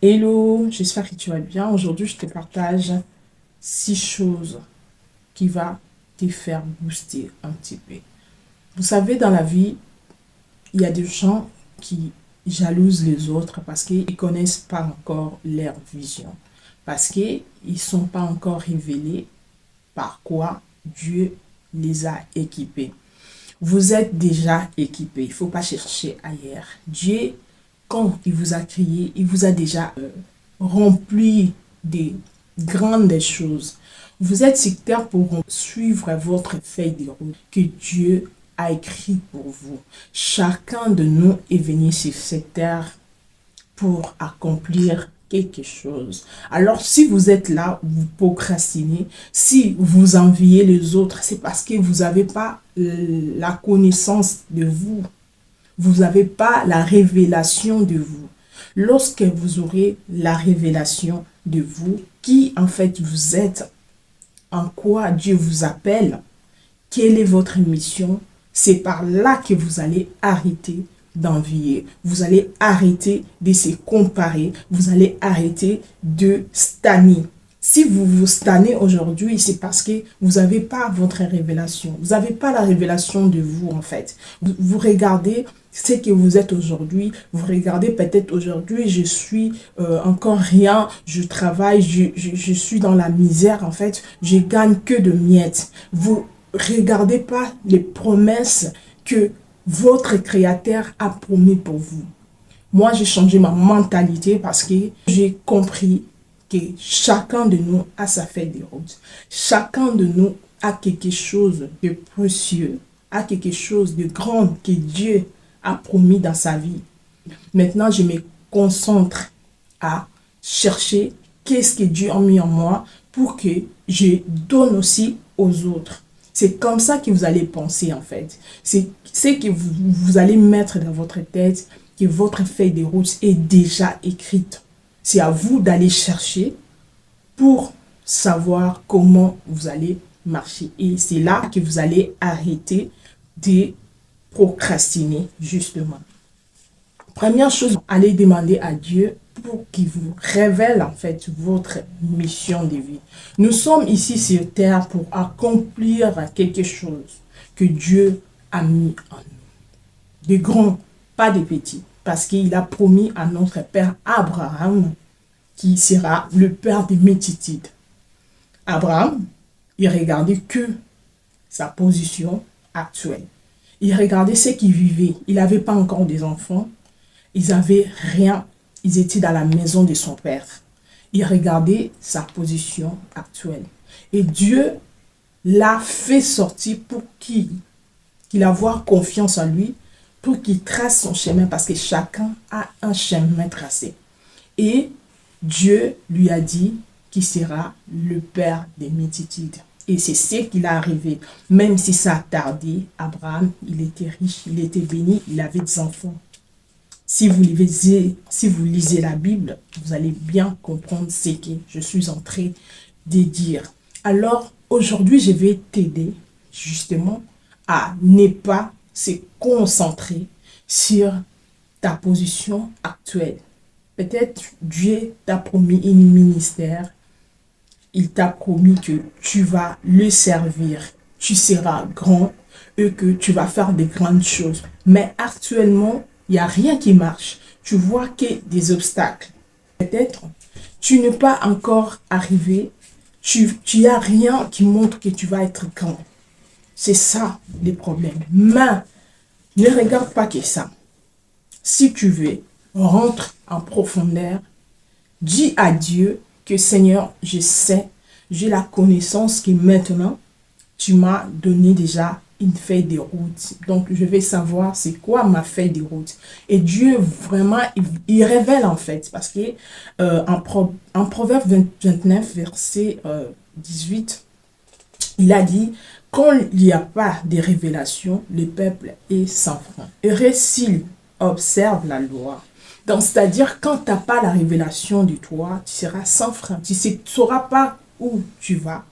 Hello, j'espère que tu vas bien. Aujourd'hui, je te partage 6 choses qui vont te faire booster un petit peu. Vous savez, dans la vie, il y a des gens qui jalousent les autres parce qu'ils ne connaissent pas encore leur vision, parce qu'ils ne sont pas encore révélés par quoi Dieu les a équipés. Vous êtes déjà équipés, il ne faut pas chercher ailleurs. Dieu, quand il vous a créé, il vous a déjà rempli des grandes choses. Vous êtes sur terre pour suivre votre feuille de route que Dieu a écrit pour vous. Chacun de nous est venu sur cette terre pour accomplir quelque chose. Alors, si vous êtes là, vous procrastinez, si vous enviez les autres, c'est parce que vous n'avez pas la connaissance de vous. Vous n'avez pas la révélation de vous. Lorsque vous aurez la révélation de vous, qui en fait vous êtes, en quoi Dieu vous appelle, quelle est votre mission, c'est par là que vous allez arrêter d'envier. Vous allez arrêter de se comparer. Vous allez arrêter de stagner. Si vous vous stagnez aujourd'hui, c'est parce que vous n'avez pas votre révélation. Vous n'avez pas la révélation de vous, en fait. Vous regardez ce que vous êtes aujourd'hui. Vous regardez peut-être aujourd'hui, je suis encore rien. Je travaille, je suis dans la misère, en fait. Je gagne que de miettes. Vous regardez pas les promesses que votre créateur a promis pour vous. Moi, j'ai changé ma mentalité parce que j'ai compris que chacun de nous a sa feuille de route. Chacun de nous a quelque chose de précieux, a quelque chose de grand que Dieu a promis dans sa vie. Maintenant, je me concentre à chercher qu'est-ce que Dieu a mis en moi pour que je donne aussi aux autres. C'est comme ça que vous allez penser en fait. C'est que vous allez mettre dans votre tête que votre feuille de route est déjà écrite. C'est à vous d'aller chercher pour savoir comment vous allez marcher. Et c'est là que vous allez arrêter de procrastiner justement. Première chose, allez demander à Dieu pour qu'il vous révèle en fait votre mission de vie. Nous sommes ici sur terre pour accomplir quelque chose que Dieu a mis en nous. De grands, pas de petits. Parce qu'il a promis à notre père Abraham qui sera le père des multitudes. Abraham, il regardait que sa position actuelle. Il regardait ce qu'il vivait. Il n'avait pas encore des enfants. Ils n'avaient rien. Ils étaient dans la maison de son père. Il regardait sa position actuelle. Et Dieu l'a fait sortir pour qu'il ait confiance en lui, pour qu'il trace son chemin, parce que chacun a un chemin tracé. Et Dieu lui a dit qu'il sera le père des multitudes. Et c'est ce qu'il a arrivé. Même si ça a tardé, Abraham, il était riche, il était béni, il avait des enfants. Si vous lisez la Bible, vous allez bien comprendre ce que je suis en train de dire. Alors, aujourd'hui, je vais t'aider justement à ne pas se concentrer sur ta position actuelle. Peut-être Dieu t'a promis un ministère, il t'a promis que tu vas le servir, tu seras grand et que tu vas faire des grandes choses. Mais actuellement, il n'y a rien qui marche. Tu vois que des obstacles. Peut-être, tu n'es pas encore arrivé. Tu n'as rien qui montre que tu vas être grand. C'est ça le problème. Mais ne regarde pas que ça. Si tu veux, rentre en profondeur. Dis à Dieu que Seigneur, je sais, j'ai la connaissance que maintenant, tu m'as donné déjà une feuille de route. Donc, je vais savoir c'est quoi ma feuille de route. Et Dieu, vraiment, il révèle en fait. Parce que en Proverbe 29, verset 18, il a dit, quand il n'y a pas de révélation, le peuple est sans frein. Heureux s'il observe la loi. Donc, c'est-à-dire, quand tu n'as pas la révélation de toi, tu seras sans frein. Tu ne sauras pas où tu vas.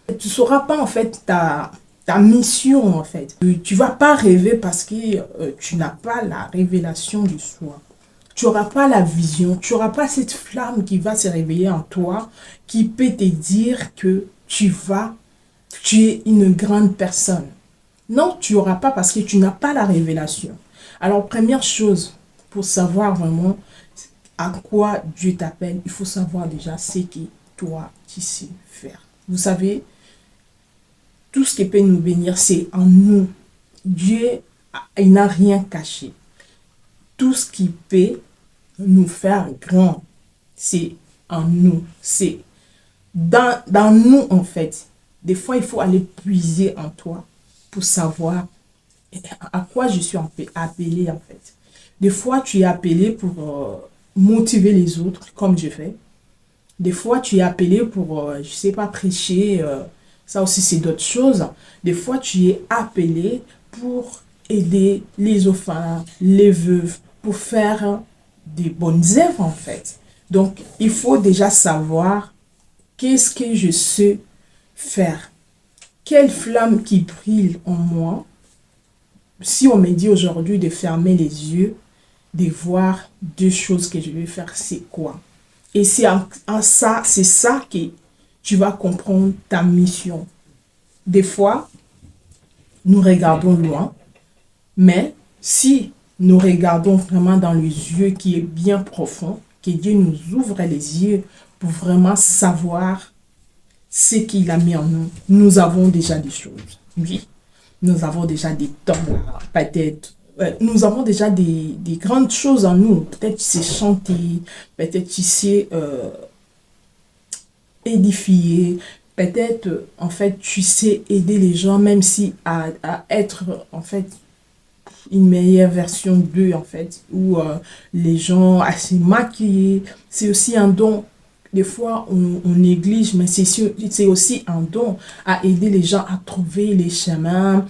Tu ne sauras pas, en fait, ta mission, en fait. Tu ne vas pas rêver parce que tu n'as pas la révélation de soi. tu n'auras pas la vision, tu n'auras pas cette flamme qui va se réveiller en toi, qui peut te dire que tu es une grande personne. Non, tu n'auras pas parce que tu n'as pas la révélation. Alors, première chose, pour savoir vraiment à quoi Dieu t'appelle, il faut savoir déjà ce que toi, tu sais faire. Vous savez, tout ce qui peut nous bénir, c'est en nous. Dieu, il n'a rien caché. Tout ce qui peut nous faire grand, c'est en nous. C'est dans nous, en fait. Des fois, il faut aller puiser en toi pour savoir à quoi je suis appelé, en fait. Des fois, tu es appelé pour motiver les autres, comme je fais. Des fois, tu es appelé pour, je sais pas, prêcher. Ça aussi, c'est d'autres choses. Des fois, tu es appelé pour aider les orphelins, les veuves, pour faire des bonnes œuvres, en fait. Donc, il faut déjà savoir qu'est-ce que je sais faire. Quelle flamme qui brille en moi. Si on me dit aujourd'hui de fermer les yeux, de voir deux choses que je vais faire, c'est quoi? Et c'est c'est ça que tu vas comprendre ta mission. Des fois, nous regardons loin, mais si nous regardons vraiment dans les yeux qui est bien profond, que Dieu nous ouvre les yeux pour vraiment savoir ce qu'il a mis en nous, nous avons déjà des choses. Oui, nous avons déjà des temps, peut-être. Nous avons déjà des grandes choses en nous. Peut-être tu sais chanter, peut-être tu sais édifier, peut-être en fait tu sais aider les gens, même si à être en fait une meilleure version d'eux en fait, ou les gens assez maquillés, c'est aussi un don. Des fois, on néglige, mais c'est aussi un don à aider les gens à trouver les chemins.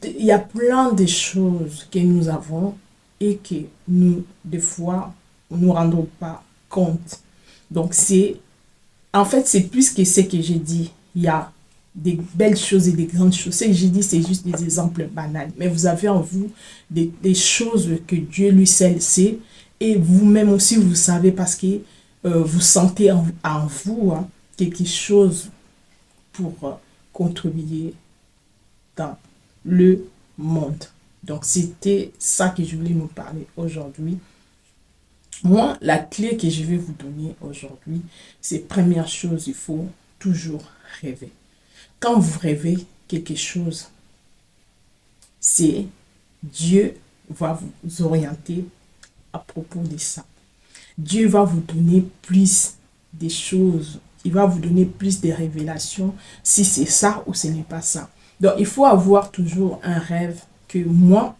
Il y a plein de choses que nous avons et que nous, des fois, nous ne rendons pas compte. Donc, en fait, c'est plus que ce que j'ai dit. Il y a des belles choses et des grandes choses. Ce que j'ai dit, c'est juste des exemples banals. Mais vous avez en vous des choses que Dieu lui seul sait. Et vous-même aussi, vous savez parce que vous sentez en vous quelque chose pour contribuer dans le monde. Donc, c'était ça que je voulais nous parler aujourd'hui. Moi, la clé que je vais vous donner aujourd'hui, c'est première chose, il faut toujours rêver. Quand vous rêvez quelque chose, c'est Dieu va vous orienter à propos de ça. Dieu va vous donner plus des choses. Il va vous donner plus de révélations si c'est ça ou ce n'est pas ça. Donc, il faut avoir toujours un rêve que moi,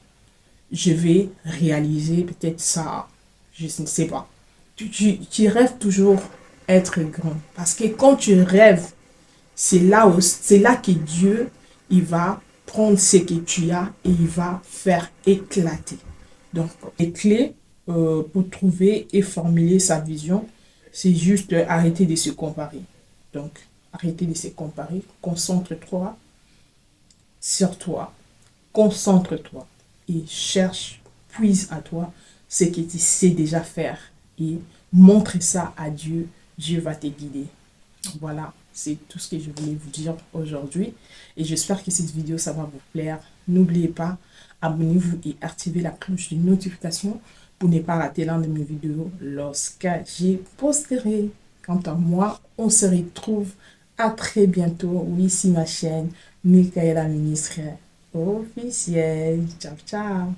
je vais réaliser peut-être ça. Je ne sais pas. Tu rêves toujours être grand. Parce que quand tu rêves, c'est là que Dieu, il va prendre ce que tu as et il va faire éclater. Donc, les clés pour trouver et formuler sa vision, c'est juste arrêter de se comparer. Donc, arrêter de se comparer. Concentre-toi sur toi. Concentre-toi et cherche, puise à toi ce que tu sais déjà faire et montre ça à Dieu. Dieu va te guider. Voilà, c'est tout ce que je voulais vous dire aujourd'hui et j'espère que cette vidéo, ça va vous plaire. N'oubliez pas, abonnez-vous et activez la cloche de notification pour ne pas rater l'un de mes vidéos lorsque j'ai posterai. Quant à moi, on se retrouve à très bientôt. Oui, ici ma chaîne, Michaela Ministre officielle. Ciao, ciao.